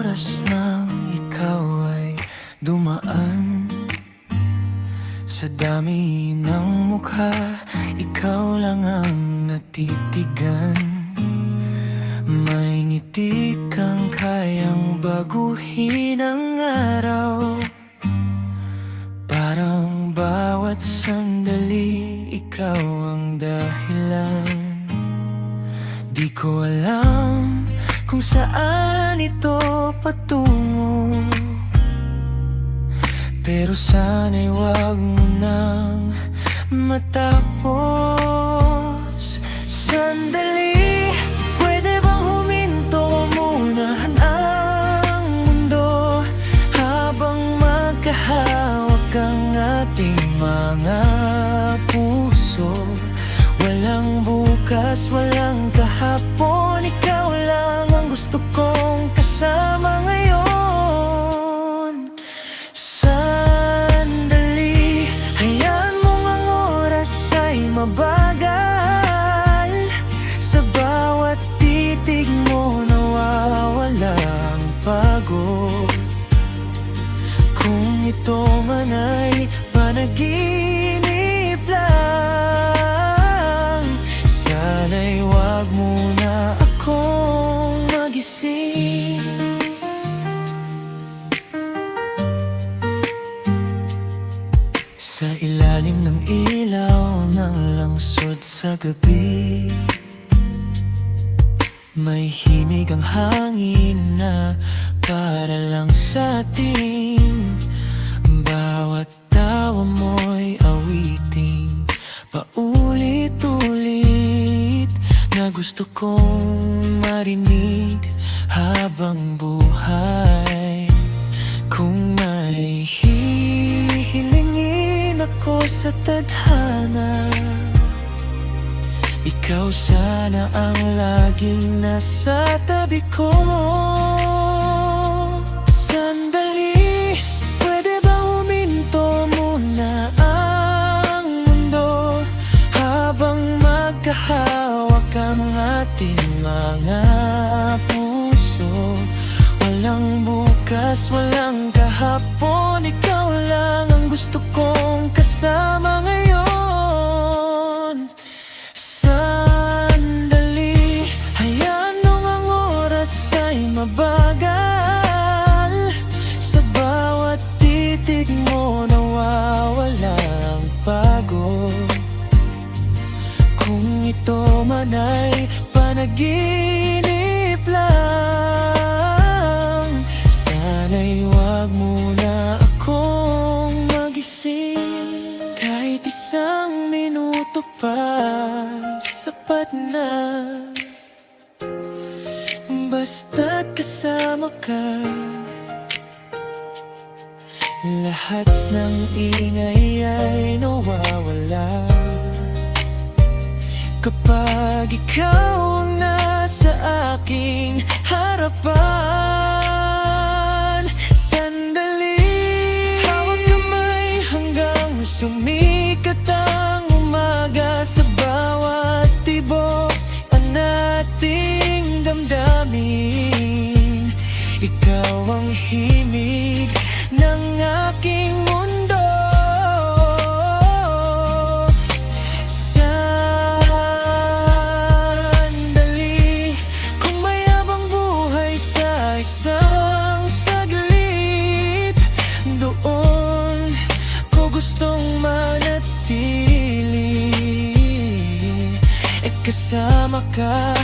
oras nang ikaw ay dumaan. Sa dami ng mukha, ikaw lang ang natitigan. May ngiti kang kayang baguhin ang araw. Parang bawat sandali, ikaw ang dahilan. Di ko alam kung saan ito patungo, pero sana'y wag mo nang matapos. Sandali, pwede bang huminto muna ang mundo, habang magkahawak ang ating mga puso. Walang bukas, walang kahapon, ikaw lang ang gusto kong kasama ngayon. Sandali, hayaan mong ang oras ay mabagal. Sa bawat titig mo nawawala ang pagod. Kung ito man ay panaginip lang, sana'y wag muna akong magising. Sa ilalim ng ilaw ng langsod sa gabi, may himig ang hangin na para lang sa atin. Bawat tawa mo'y awiting paulit-ulit na gusto kong marinig habang buhay. Kung may hihilingin ako sa tadhana, ikaw sana ang laging nasa tabi ko. Sandali, pwede ba huminto muna ang mundo, habang magkahawak ang ating mga puso. Walang bukas, walang kahapon, ikaw lang ang gusto kong kasama ngayon. Sandali, hayaan mong ang oras ay mabagal. Sa bawat titig mo nawawala ang pagod. Kung ito man ay panaginip lang, sana'y wag muna akong magising. Kahit isang minuto pa, sapat na. Basta't kasama ka, lahat ng ingay ay nawawala. Kapag ikaw ang nasa aking harapan. Sandali, hawak kamay hanggang sumikat ang umaga. Sa bawat tibok ang ating damdamin, ikaw ang himig ng aking mundo. Sandali, kung mayabang buhay sa isang saglit, doon ko gustong manatili. Kasama ka